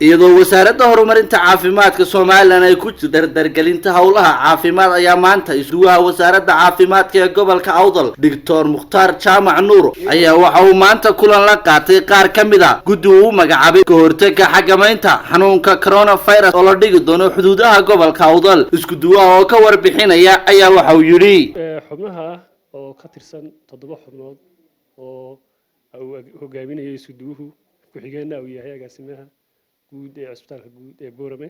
iyadoo wasaaradda horumarinta caafimaadka Soomaaliland ay ku dardargelinta hawlaha caafimaad ayaa maanta isugaha wasaaradda caafimaadka ee gobolka Awdal Dr. Mukhtar Jaamac Nuur ayaa waxa uu maanta kulan la qaatay qaar ka mid ah guddi uu magacaabay ka hortagga xakamaynta xanuunka coronavirus oo la dhigi doono xuduudaha gobolka Awdal isku duwaha oo ka warbixinaya ayaa waxa uu yiri xubnaha oo ka tirsan 7 xubnood oo hogaaminaya isku duwuhu ku xigeenna uu yahay agaasimaha guud ee isbitaalka guud ee Boorame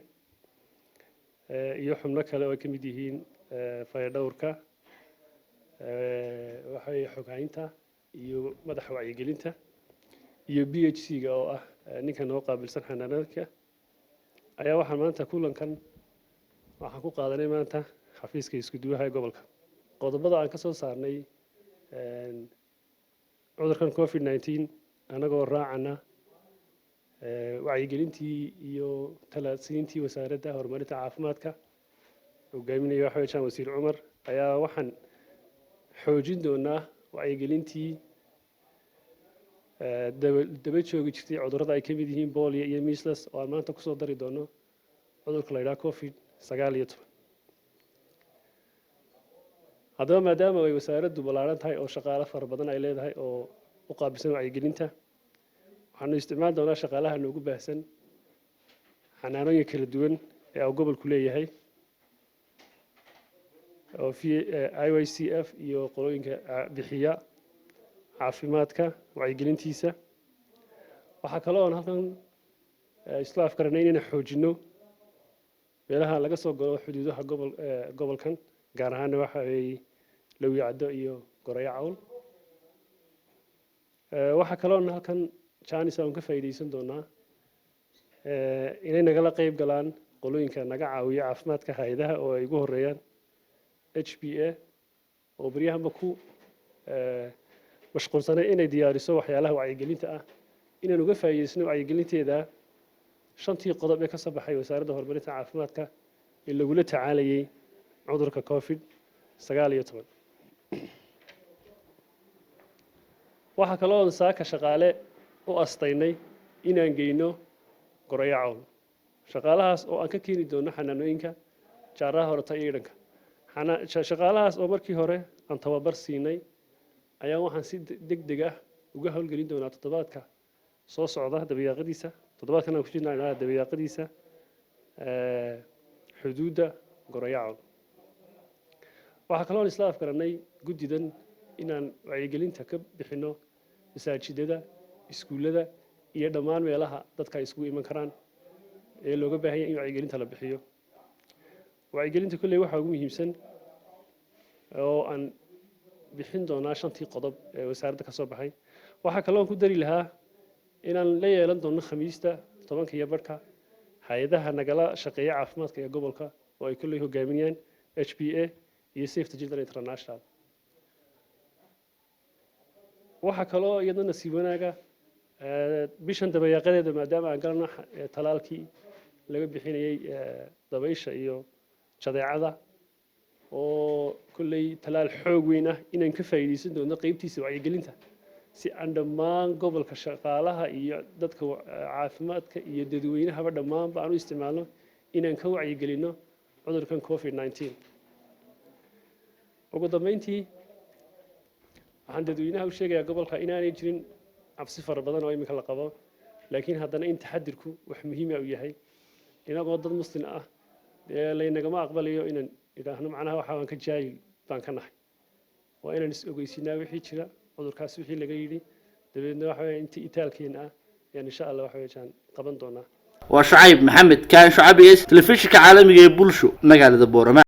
iyo xubno kale oo ka mid yihiin fayadhowrka waxay xogaynta iyo madaxa wacyigelinta iyo BHC-ga oo ah ninka noo qaabilsan xanaanadka ayaa waxaan maanta kulankan waxaan ku qaadanay maanta xafiiska isku duwaha gobolka qodobada aan ka soo saarnay cudurkan COVID-19 anagoo raacana wacyigelintii iyo talaasiintii wasaaradda horumarinta caafimaadka hogaaminaya waxa weeyaan wasiir Cumar ayaa waxaan xoojin doonaa wacyigelintii daba joogi jirtay cudurrada ay ka mid yihiin polio iyo measles oo aan maanta ku soo dari doono cudurka la yiraahdo COVID-19 haddaba maadaama ay wasaaraddu balaaran tahay oo shaqaale fara badan ay leedahay oo u qaabilsan wacyigelinta waxaanu isticmaali doonaa shaqaalaha noogu baahsan xanaanooyin kala duwan ee uu gobolku leeyahay oo IYCF iyo qolooyinka bixiya caafimaadka wacyigelintiisa waxa kale oo halkan isla afkaranay inaan xoojino meelaha laga soo galo xuduudaha gobolkan gaar ahaan waxa ay Lawicado iyo Gorayo Cawl waxa kale oo halkan Chinese aan ka faa'iideysan doonaa inay nagala qayb galaan qolooyinka naga caawiya caafimaadka hay'adaha oo ay ugu horeeyaan HPA oo bariyahanba ku mashquulsanay inay diyaariso waxyaalaha wacyigelinta ah inaan uga faa'iideysano wacyigelinteeda shantii qodob ee ka soo baxay wasaaradda horumarinta caafimaadka in lagu la tacaalayay cudurka COVID-19 waxa kale oo saaka shaqaale u astaynay inaan geyno Gorayo Cawl shaqaalahaas oo aan ka keeni doono xanaanooyinka jaaraha horta iyo dhanka shaqaalahaas oo markii hore aan tababar siinay ayaa waxaan si degdeg ah uga hawlgelin doonaa toddobaadka soo socda dabiiqadiisa toddobaadkan aan ku jirnaa dabiiqadiisa xuduudda Gorayo Cawl waxa kale oo isla afkaranay guddidan inaan wacyigelinta ka bixino masaajidada iskuulada iyo dhammaan meelaha dadka ay isugu iman karaan ee looga baahan yahay in wacyigelinta la bixiyo wacyigelinta kulli waxa ugu muhiimsan oo aan bixin doonaa shantii qodob ee wasaaradda ka soo baxay waxa kale oo ku dari lahaa inaan la yeelan doono Khamiista 10:00 hay'adaha nagala shaqeeya caafimaadka ee gobolka oo ay kulli hogaaminayaan HPA iyo Save the Children International waxa kale oo iyadana si wanaaga bishan dabayaaqadeeda maadaama aan galno talaalkii laga bixinayay dabaysha iyo jadeecada oo kulley talaal xoog weyn ah inaan ka faa'iideysan doono qaybtiisa wacyigelinta si aan dhammaan gobolka shaqaalaha iyo dadka caafimaadka iyo dadweynaha dhammaan baan u isticmaalno inaan ka wacyigelino cudurkan COVID-19 ugu dambeyntii waxaan dadweynaha u sheegayaa gobolka inaanay jirin cabsi fara badan oo imika la qabo laakiin haddana in taxadirku wax muhiim ah u yahay inagoo dad muslim ah laynagama aqbalayo inaan idhaahno macnaha waxa aan ka jaahil baan ka nahay waa inaan is ogeysiinaa wixii jira cudurkaas wixii laga yidhi dabeedna waxa weeye intii itaalkeena ah yaan insha Allah waxa weeyaan qaban doonaa waa Shucayb Maxamed kaan Shucayb telefishinka caalamiga ee bulsho magaalada Boorama.